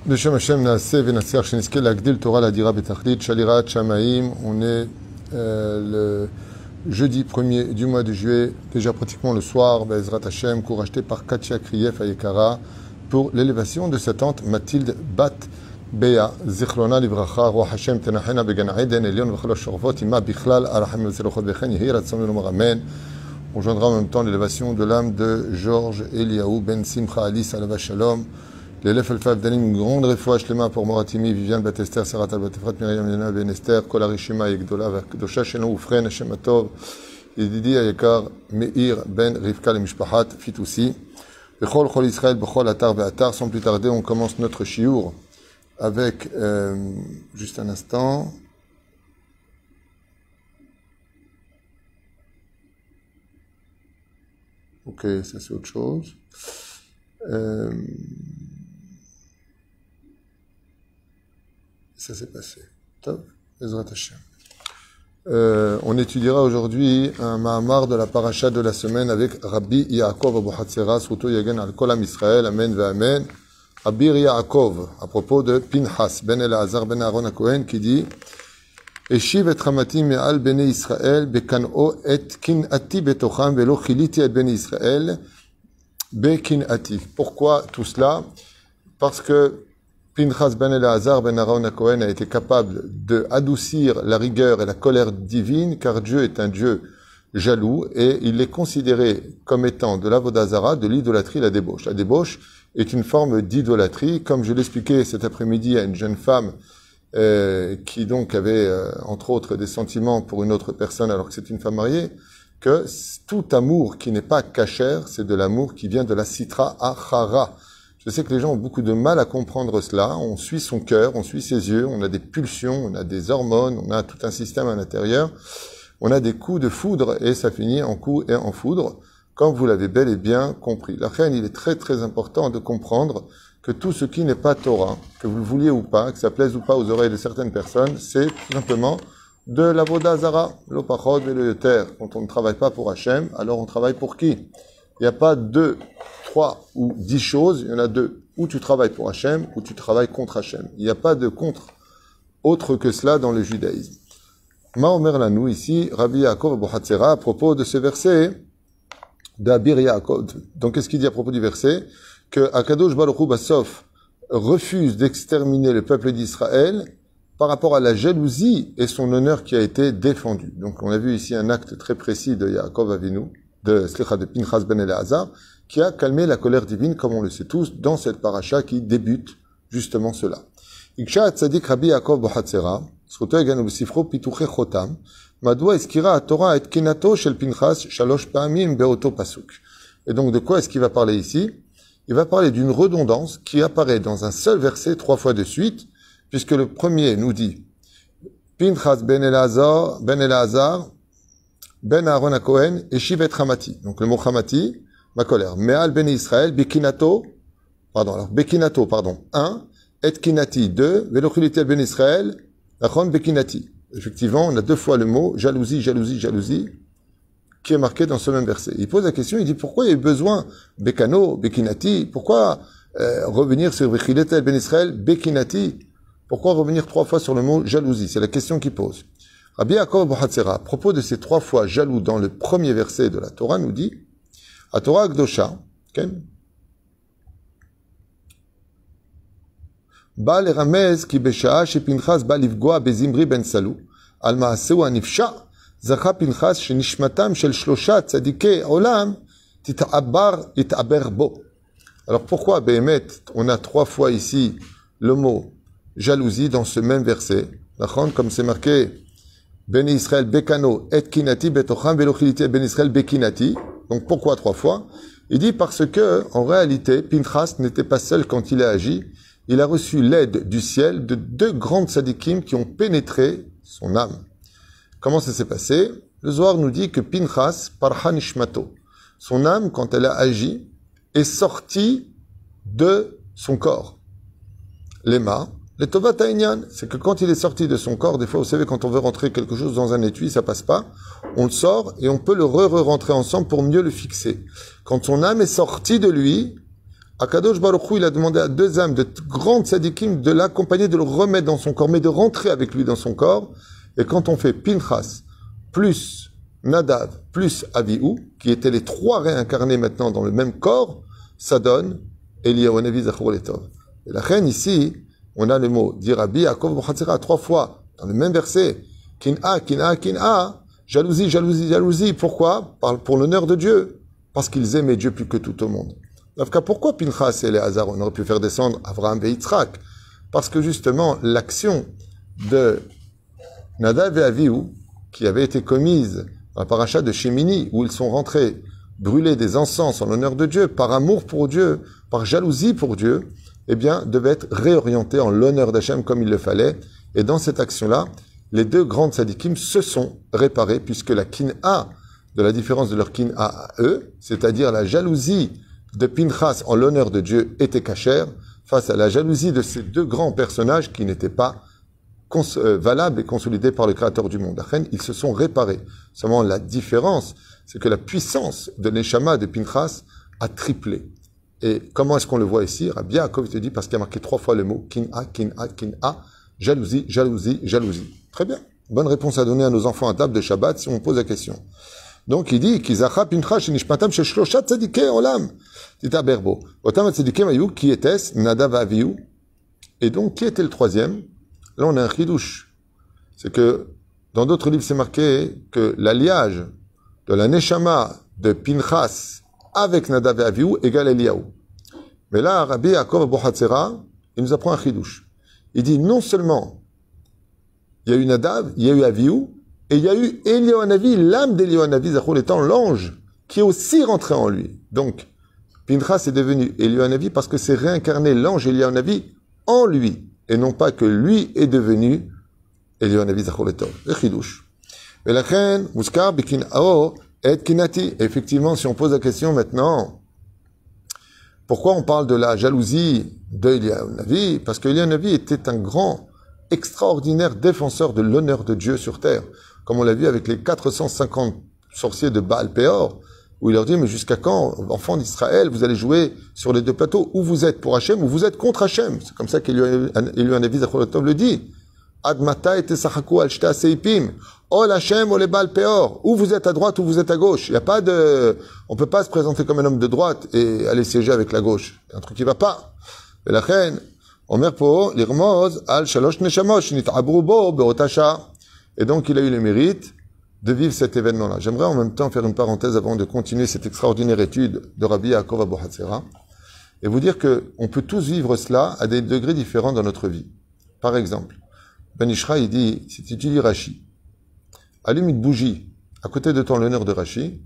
Beshem Hashem Naaseh Venasiach Sheniske Lagdil Torah Ladira Betachlit Shalirat Shamaim. On est le jeudi 1er du mois de juillet, déjà pratiquement le soir, Bezrat Hashem, cours acheté par Katia Krief Ayekara pour l'élévation de sa tante Mathilde Bat Bea Zichrona Livracha Roi Hashem Tenachena Began Eden Elion Vachalo Shorvot Ima Bichlal Araham Zelochot Bechen Yehi Ratzon Lomar Amen. On joindra en même temps l'élévation de l'âme de Georges Eliaou Ben Simcha Ali Salava Shalom. L'élève Alpha Dalim, une grande réfoua Shlema pour Moratimi, Viviane Batester, Sarat Al-Batefrat, Myriam Yana Ben Esther, Kol Arishima Yegdola, Vakdosha Sheno Ufren, Hashem Atov, Yedidi Ayekar, Meir Ben Rivka le Mishpahat, Fitoussi, Bechol Chol Israël, Bechol Atar Be'atar. Sans plus tarder, on commence notre chiour avec, juste un instant. Ok, ça c'est autre chose. Ça s'est passé. Top. Bezrat Hashem. On étudiera aujourd'hui un Mahamar de la paracha de la semaine avec Rabbi Yaakov Abu Hatzera, Souto Yagen al Kolam Israël, Amen ve Amen. Rabbi Yaakov, à propos de Pinchas, Ben Elazar, Ben Aaron HaKohen, qui dit Eshiv et Hamati me'al Bene Israël, bekan'o et kin'ati betocham, velo chiliti et Bene Israël, bekin'ati. Pourquoi tout cela? Parce que Pinchas ben Elazar ben Aaron HaKohen a été capable d'adoucir la rigueur et la colère divine, car Dieu est un Dieu jaloux et il est considéré comme étant de l'avodah zara, de l'idolâtrie, la débauche. La débauche est une forme d'idolâtrie, comme je l'expliquais cet après-midi à une jeune femme qui donc avait entre autres des sentiments pour une autre personne alors que c'est une femme mariée, que tout amour qui n'est pas kasher, c'est de l'amour qui vient de la sitra achara. Je sais que les gens ont beaucoup de mal à comprendre cela. On suit son cœur, on suit ses yeux, on a des pulsions, on a des hormones, on a tout un système à l'intérieur. On a des coups de foudre et ça finit en coups et en foudre, comme vous l'avez bel et bien compris. La reine, il est très très important de comprendre que tout ce qui n'est pas Torah, que vous le vouliez ou pas, que ça plaise ou pas aux oreilles de certaines personnes, c'est tout simplement de l'avodah zara, l'opachod et le yoter. Quand on ne travaille pas pour Hachem, alors on travaille pour qui? Il n'y a pas 2, 3 ou 10 choses, il y en a 2. Ou tu travailles pour Hachem, ou tu travailles contre Hachem. Il n'y a pas de contre autre que cela dans le judaïsme. Ma omer lanou ici, Rabbi Yaakov Abu Hatzera, à propos de ce verset d'Abir Yaakov. Donc qu'est-ce qu'il dit à propos du verset? Que Akadosh Baruch Hu Basof refuse d'exterminer le peuple d'Israël par rapport à la jalousie et son honneur qui a été défendu. Donc on a vu ici un acte très précis de Yaakov Avinu, de Pinchas ben Elazar, qui a calmé la colère divine, comme on le sait tous, dans cette paracha qui débute justement cela. Iksha Tzadik Rabbi Yaakov Abu Hatzera, Zchuto Yaganu B'Sifro Pituche Chotam, Madwa Eskira Torah et Kinato Shel Pinchas Shalosh Pa'amim Beoto Pasuk. Et donc de quoi est-ce qu'il va parler ici? Il va parler d'une redondance qui apparaît dans un seul verset 3 fois de suite, puisque le premier nous dit Pinchas ben Elazar, Ben Aaron HaKohen et Shivet Hamati. Donc le mot Hamati, ma colère. Me'al ben Israël, Bekinato, pardon, 1, et Kinati, 2, Velochilité ben Israël, Achon Bekinati. Effectivement, on a 2 fois le mot jalousie, qui est marqué dans ce même verset. Il pose la question, il dit pourquoi il y a eu besoin Bekano, Bekinati, pourquoi revenir sur Velochilité ben Israël, Bekinati, pourquoi revenir 3 fois sur le mot jalousie? C'est la question qu'il pose. Rabbi Yaakov Abu Hatzera, à propos de ces 3 fois jaloux dans le premier verset de la Torah, nous dit à Torah Akdosha, Ba leramez ki beshaa she Pinchas ba livgoa bezimri ben Salou, al maaseu anifsha, zacha Pinchas shenishmatam shel shlosha tzadikei olam tit'aber bo. Alors pourquoi, Behemet, on a 3 fois ici le mot jalousie dans ce même verset, comme c'est marqué Ben Israël Bekano et Kinati Betocham Velochilité Ben Israël Bekinati. Donc pourquoi 3 fois? Il dit parce que en réalité Pinchas n'était pas seul quand il a agi. Il a reçu l'aide du ciel de 2 grandes tzadikim qui ont pénétré son âme. Comment ça s'est passé? Le Zohar nous dit que Pinchas parha nishmato, son âme quand elle a agi est sortie de son corps. Lema. Le Tovat Haïnyan, c'est que quand il est sorti de son corps, des fois, vous savez, quand on veut rentrer quelque chose dans un étui, ça passe pas, on le sort et on peut le re-rentrer ensemble pour mieux le fixer. Quand son âme est sortie de lui, Akadosh Baruch Hu, il a demandé à deux âmes de grandes tzadikim de l'accompagner, de le remettre dans son corps, mais de rentrer avec lui dans son corps. Et quand on fait Pinchas plus Nadav plus Avihu, qui étaient les trois réincarnés maintenant dans le même corps, ça donne Eliyahu Hanavi Zachor Letov. Et la reine ici, on a le mot d'Irabi Yaakov Bochatzera trois fois dans le même verset. Kin'a, kin'a, kin'a, jalousie, jalousie, jalousie. Pourquoi? Pour l'honneur de Dieu. Parce qu'ils aimaient Dieu plus que tout au monde. Pourquoi Pinchas et Éléazar, on aurait pu faire descendre Avraham et Yitzhak? Parce que justement, l'action de Nadav et Avihu, qui avait été commise dans la paracha de Shemini, où ils sont rentrés brûler des encens en l'honneur de Dieu, par amour pour Dieu, par jalousie pour Dieu, eh bien, devait être réorienté en l'honneur d'Hachem comme il le fallait. Et dans cette action-là, les deux grandes sadikim se sont réparés, puisque la kin'a, de la différence de leur kin'a à eux, c'est-à-dire la jalousie de Pinchas en l'honneur de Dieu, était cachère, face à la jalousie de ces deux grands personnages qui n'étaient pas valables et consolidés par le Créateur du monde. Ils se sont réparés. Seulement, la différence, c'est que la puissance de Neshama de Pinchas a triplé. Et comment est-ce qu'on le voit ici? Rabbi Yaakov te dit, parce qu'il y a marqué trois fois le mot kin'a, kin'a, kin'a, jalousie, jalousie, jalousie. Très bien. Bonne réponse à donner à nos enfants à table de Shabbat si on pose la question. Donc il dit Kizacha Pinchas shenishpatam shel shlosha tzadikei olam tita berbo. Otam tzadikim ayu qui était Nadav Avihu. Et donc qui était le troisième? Là on a un chidouche. C'est que dans d'autres livres c'est marqué que l'alliage de la neshama de Pinchas avec Nadav et Avihu égale Eliyahu. Mais là Rabbi Yaakov Bochatzera il nous apprend un chidouche. Il dit non seulement il y a eu Nadav, il y a eu Avihu, et il y a eu Eliyahu Hanavi, l'âme d'Eliyahu Hanavi, Zachor étant l'ange, qui est aussi rentré en lui. Donc, Pinchas est devenu Eliyahu Hanavi parce que c'est réincarné l'ange Eliyahu Hanavi en lui, et non pas que lui est devenu Eliyahu Hanavi, Zachor Letov. Le chidouche. Et la reine, Muskar, Bikin Ao, et Kinati. Effectivement, si on pose la question maintenant, pourquoi on parle de la jalousie d'Eliyahu Hanavi? Parce que Eliyahu Hanavi était un grand, extraordinaire défenseur de l'honneur de Dieu sur terre. Comme on l'a vu avec les 450 sorciers de Baal Péor, où il leur dit, mais jusqu'à quand, enfants d'Israël, vous allez jouer sur les deux plateaux, où vous êtes pour Hachem, ou vous êtes contre Hachem. C'est comme ça qu'Eliyahu Hanavi Zachor Letov le dit. Ad mata et tesachaku al shta seipim. Ol Hachem, ol Baal Péor. Ou vous êtes à droite, ou vous êtes à gauche. Il n'y a pas de, on peut pas se présenter comme un homme de droite et aller siéger avec la gauche. Il y a un truc qui va pas. Et la reine, Omer po, l'irmoz, al shalosh neshamot, shnit'abru bo, beotasha. Et donc, il a eu le mérite de vivre cet événement-là. J'aimerais en même temps faire une parenthèse avant de continuer cette extraordinaire étude de Rabbi Yaakov Abohatzera et vous dire que on peut tous vivre cela à des degrés différents dans notre vie. Par exemple, Ben Ishra, il dit, si tu étudies Rashi, allume une bougie à côté de ton l'honneur de Rashi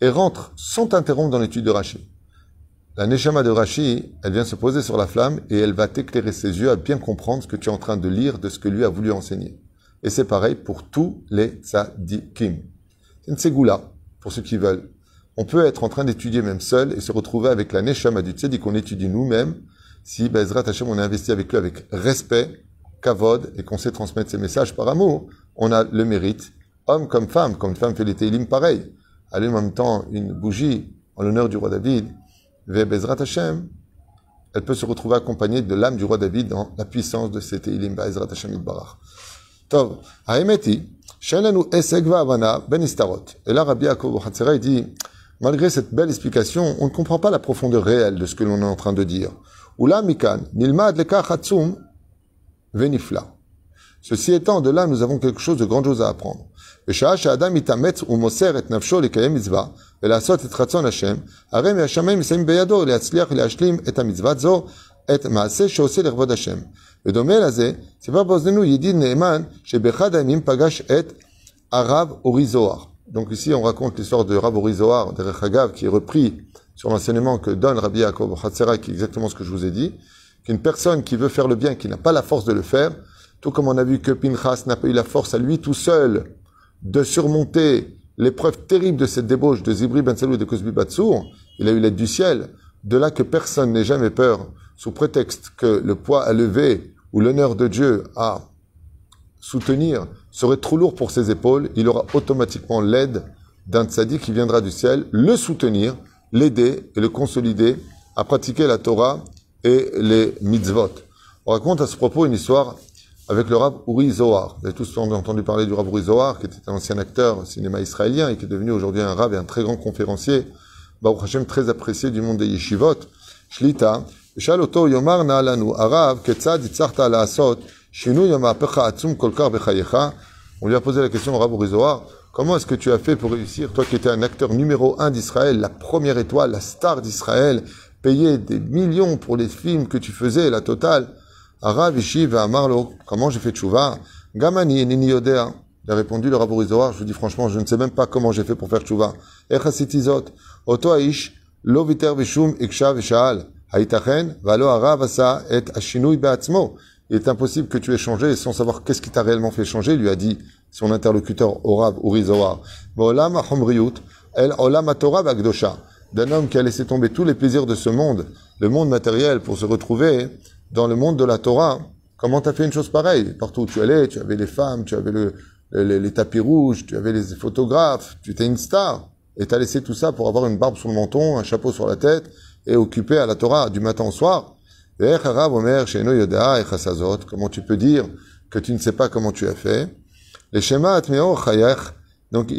et rentre sans t'interrompre dans l'étude de Rashi. La Neshama de Rashi, elle vient se poser sur la flamme et elle va t'éclairer ses yeux à bien comprendre ce que tu es en train de lire de ce que lui a voulu enseigner. Et c'est pareil pour tous les tzadikim. C'est une ségoula, pour ceux qui veulent. On peut être en train d'étudier même seul et se retrouver avec la neshama du tzadik qu'on étudie nous-mêmes, si Bezrat Hashem on a investi avec eux avec respect, kavod, et qu'on sait transmettre ces messages par amour, on a le mérite, homme comme femme fait les télim pareil. Allume en même temps une bougie en l'honneur du roi David, ve Bezrat Hashem, elle peut se retrouver accompagnée de l'âme du roi David dans la puissance de ces télim, Bezrat Hashem Yitbarach. Tov, haemeti, shenanu eseg va'avana ben istarot. Et là, Rabbi Yaakov Bochatzera, il dit, malgré cette belle explication, on ne comprend pas la profondeur réelle de ce que l'on est en train de dire. Ula mikan, nilmad lekach hatzum venifla. Ceci étant, de là, nous avons quelque chose de grandiose à apprendre. V'sha'a she'adam itametz u'moser et nafsho lekayem mitzvah, ve'lasot et ratzon Hashem, harem ve'hashamayim yisayim beyado le'atzliach le'ashlim et hamitzvat zo, et ma'aseh she'oseh l'ervod Hashem. ודומה לזה, סיפר באוזנינו ידיד נאמן שבאחד הימים פגש את הרב אורי זוהר. Donc ici on raconte l'histoire de Rav Ori Zohar, de Rechagav, qui est repris sur l'enseignement que donne Rabbi Yaakov Bochatzera, qui est exactement ce que je vous ai dit, qu'une personne qui veut faire le bien, qui n'a pas la force de le faire, tout comme on a vu que Pinchas n'a pas eu la force à lui tout seul de surmonter l'épreuve terrible de cette débauche de Zibri Ben Salou et de Kozbi Batsour, il a eu l'aide du ciel, de là que personne n'ait jamais peur, sous prétexte que le poids à lever ou l'honneur de Dieu à soutenir serait trop lourd pour ses épaules, il aura automatiquement l'aide d'un tzaddik qui viendra du ciel, le soutenir, l'aider et le consolider à pratiquer la Torah et les mitzvot. On raconte à ce propos une histoire avec le Rav Uri Zohar. Vous avez tous entendu parler du Rav Uri Zohar, qui était un ancien acteur au cinéma israélien et qui est devenu aujourd'hui un Rav et un très grand conférencier, Baruch Hashem, très apprécié du monde des yeshivot. Shlita, Shal Oto Yomar Na'alanu, Arav, Ketzad Itzarta La'asot, Shinu Yamapecha Atzum Kolkar Bechayecha. On lui a posé la question au Rav Uri Zohar, comment est-ce que tu as fait pour réussir, toi qui étais un acteur numéro 1 d'Israël, la première étoile, la star d'Israël, payer des millions pour les films que tu faisais, la totale? Arav Ishiv Amarlo, comment j'ai fait tchouva? Gamani Nini Yodea. Il a répondu le Rav Uri Zohar, je vous dis franchement, je ne sais même pas comment j'ai fait pour faire tchouva. Echasitizot, Oto Aish, Lo Viter Vishum Iksha Vishaal, Haïtachen, Valo Arav Asa et Ashinui Beatzmo. Il est impossible que tu aies changé sans savoir qu'est-ce qui t'a réellement fait changer, lui a dit son interlocuteur au Rav Uri Zohar. Olam Achomriut, El Olam Torah Bagdosha. D'un homme qui a laissé tomber tous les plaisirs de ce monde, le monde matériel, pour se retrouver dans le monde de la Torah. Comment t'as fait une chose pareille? Partout où tu allais, tu avais les femmes, tu avais les tapis rouges, tu avais les photographes, tu étais une star. Et t'as laissé tout ça pour avoir une barbe sur le menton, un chapeau sur la tête, et occupé à la Torah du matin au soir. Comment tu peux dire que tu ne sais pas comment tu as fait? Les schémas, donc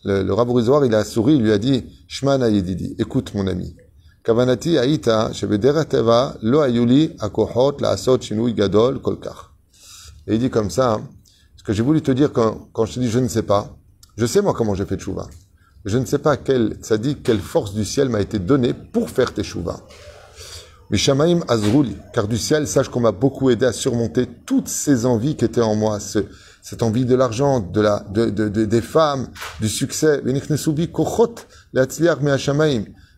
le Rav Uri Zohar, il a souri, il lui a dit, Shmana Yedidi, écoute mon ami. Kavanati Aïta, Shebedera Teva, Lo Ayuli, Akohot, La Asot, Shinui Gadol, Kolkar. Et il dit comme ça, ce que j'ai voulu te dire quand je te dis je ne sais pas, je sais moi comment j'ai fait tchouva. Je ne sais pas quelle force du ciel m'a été donnée pour faire tes tchouva. Mishamaim Azruli, car du ciel, sache qu'on m'a beaucoup aidé à surmonter toutes ces envies qui étaient en moi, cette envie de l'argent, des femmes, du succès.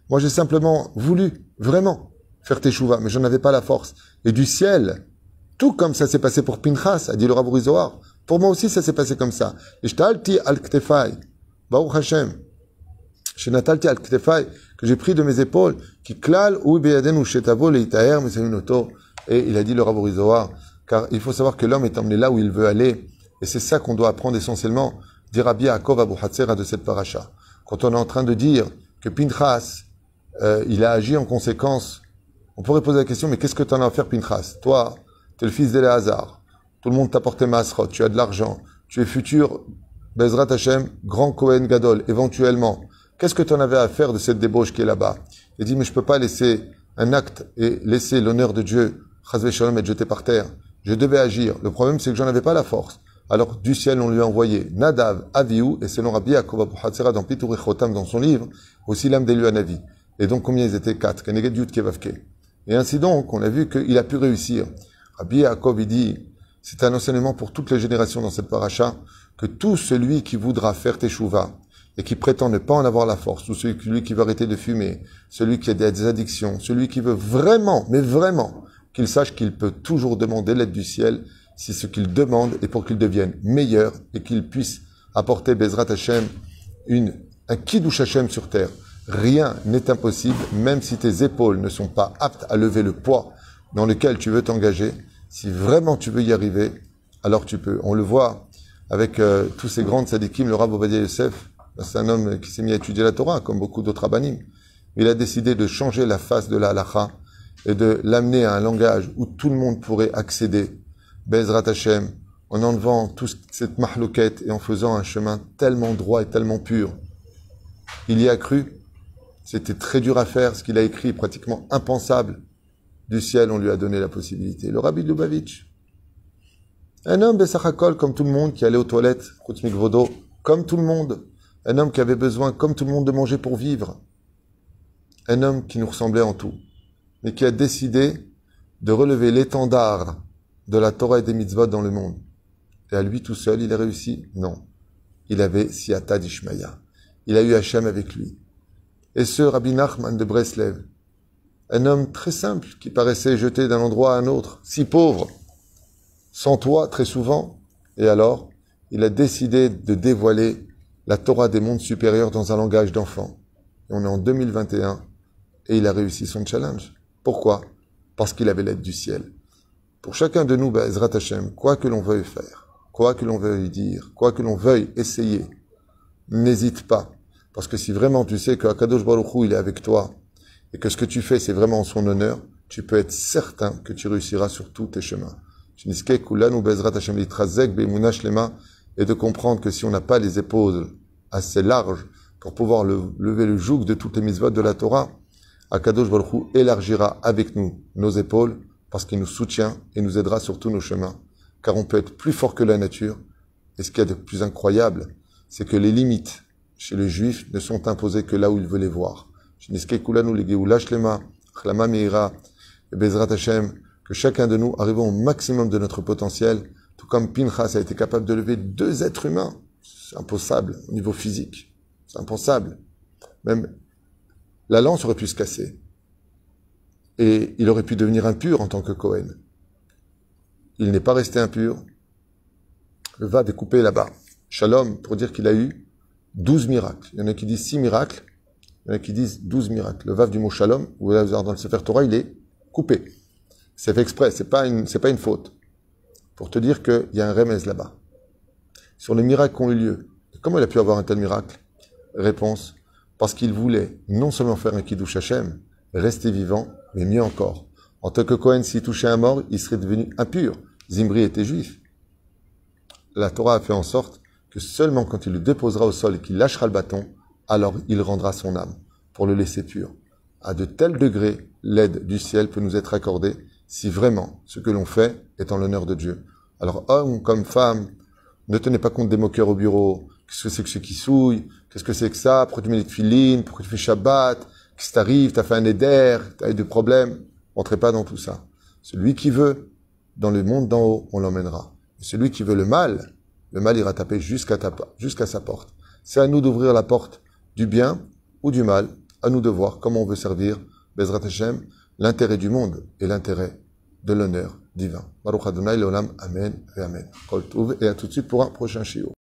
Moi, j'ai simplement voulu, vraiment, faire teshuva, mais j'en avais pas la force. Et du ciel, tout comme ça s'est passé pour Pinchas, a dit le Rav Uri Zohar, pour moi aussi, ça s'est passé comme ça. Ishtalti al ktefai, Baruch Hashem, shenatalti al ktefai, que j'ai pris de mes épaules, qui klal ou beyadenu shetavo leitaer mesanunoto. Et il a dit le Rav Uri Zohar, car il faut savoir que l'homme est emmené là où il veut aller. Et c'est ça qu'on doit apprendre essentiellement, dit Rabbi Yaakov Abu Hatzera de cette paracha. Quand on est en train de dire que Pinchas, il a agi en conséquence, on pourrait poser la question, mais qu'est-ce que tu en as à faire, Pinchas? Toi, tu es le fils d'Éléazar, tout le monde t'a porté Masrot, tu as de l'argent, tu es futur, Bezrat Hashem, grand Kohen Gadol, éventuellement. Qu'est-ce que tu en avais à faire de cette débauche qui est là-bas? Il dit, mais je peux pas laisser un acte et laisser l'honneur de Dieu, Chazvé Shalom, être jeté par terre. Je devais agir. Le problème, c'est que j'en avais pas la force. Alors, du ciel, on lui a envoyé Nadav, Avihu, et selon Rabbi Yaakov Abu Hatzera dans Piturei Chotam, dans son livre, aussi l'âme d'Élu Hanavi. Et donc, combien ils étaient? 4. Keneged Yud Kevavke. Et ainsi donc, on a vu qu'il a pu réussir. Rabbi Yaakov, il dit, c'est un enseignement pour toutes les générations dans cette paracha, que tout celui qui voudra faire teshuva, et qui prétend ne pas en avoir la force, ou celui qui veut arrêter de fumer, celui qui a des addictions, celui qui veut vraiment, mais vraiment, qu'il sache qu'il peut toujours demander l'aide du ciel, si ce qu'il demande est pour qu'il devienne meilleur et qu'il puisse apporter Bezrat Hashem un Kiddush Hashem sur terre. Rien n'est impossible, même si tes épaules ne sont pas aptes à lever le poids dans lequel tu veux t'engager. Si vraiment tu veux y arriver, alors tu peux. On le voit avec tous ces grands tzadikim, le Rav Ovadia Yosef, c'est un homme qui s'est mis à étudier la Torah, comme beaucoup d'autres rabbanim. Il a décidé de changer la face de la halacha et de l'amener à un langage où tout le monde pourrait accéder. Bezrat Hashem, en enlevant toute cette mahlouquette et en faisant un chemin tellement droit et tellement pur. Il y a cru. C'était très dur à faire, ce qu'il a écrit, pratiquement impensable. Du ciel, on lui a donné la possibilité. Le Rabbi Lubavitch, un homme Bessachakol comme tout le monde, qui allait aux toilettes, Chutz Mikvodo, comme tout le monde. Un homme qui avait besoin, comme tout le monde, de manger pour vivre. Un homme qui nous ressemblait en tout, mais qui a décidé de relever l'étendard de la Torah et des mitzvot dans le monde. Et à lui tout seul, il a réussi? Non. Il avait Siyata d'Ishmaïa. Il a eu Hachem avec lui. Et ce Rabbi Nachman de Breslev, un homme très simple, qui paraissait jeté d'un endroit à un autre, si pauvre, sans toit très souvent, et alors, il a décidé de dévoiler la Torah des mondes supérieurs dans un langage d'enfant. Et on est en 2021, et il a réussi son challenge. Pourquoi? Parce qu'il avait l'aide du ciel. Pour chacun de nous, Bezrat Hashem, quoi que l'on veuille faire, quoi que l'on veuille dire, quoi que l'on veuille essayer, n'hésite pas. Parce que si vraiment tu sais que Akadosh Baruch Hu, il est avec toi, et que ce que tu fais, c'est vraiment en son honneur, tu peux être certain que tu réussiras sur tous tes chemins. Et de comprendre que si on n'a pas les épaules assez larges pour pouvoir lever le joug de toutes les mitzvot de la Torah, Akadosh Baruch Hu élargira avec nous nos épaules parce qu'il nous soutient et nous aidera sur tous nos chemins. Car on peut être plus fort que la nature. Et ce qu'il y a de plus incroyable, c'est que les limites chez les Juifs ne sont imposées que là où ils veulent les voir. Que chacun de nous arrivons au maximum de notre potentiel, tout comme Pinchas a été capable de lever 2 êtres humains. C'est impensable au niveau physique. C'est impensable. Même la lance aurait pu se casser. Et il aurait pu devenir impur en tant que Cohen. Il n'est pas resté impur. Le vav est coupé là-bas. Shalom, pour dire qu'il a eu 12 miracles. Il y en a qui disent 6 miracles. Il y en a qui disent 12 miracles. Le vav du mot shalom, vous allez voir dans le Sefer Torah, il est coupé. C'est fait exprès, c'est pas une faute. Pour te dire qu'il y a un remez là-bas. Sur les miracles qui ont eu lieu. Comment il a pu avoir un tel miracle? Réponse, parce qu'il voulait non seulement faire un kiddush Hashem, rester vivant, mais mieux encore. En tant que Cohen, s'il touchait un mort, il serait devenu impur. Zimri était juif. La Torah a fait en sorte que seulement quand il le déposera au sol et qu'il lâchera le bâton, alors il rendra son âme, pour le laisser pur. À de tels degrés, l'aide du ciel peut nous être accordée si vraiment ce que l'on fait est en l'honneur de Dieu. Alors, homme comme femme, ne tenez pas compte des moqueurs au bureau. Qu'est-ce que c'est que ce qui souille? Qu'est-ce que c'est que ça? Pourquoi tu mets les tefilines? Pourquoi tu fais Shabbat? Qu'est-ce qui t'arrive? T'as fait un éder? T'as eu des problèmes? Entrez pas dans tout ça. Celui qui veut, dans le monde d'en haut, on l'emmènera. Et celui qui veut le mal ira taper jusqu'à sa porte. C'est à nous d'ouvrir la porte du bien ou du mal. À nous de voir comment on veut servir, Bezrat Hashem, l'intérêt du monde et l'intérêt de l'honneur divin. Baruch Adonai Leolam, Amen et Amen. Kol Tov, et à tout de suite pour un prochain shiur.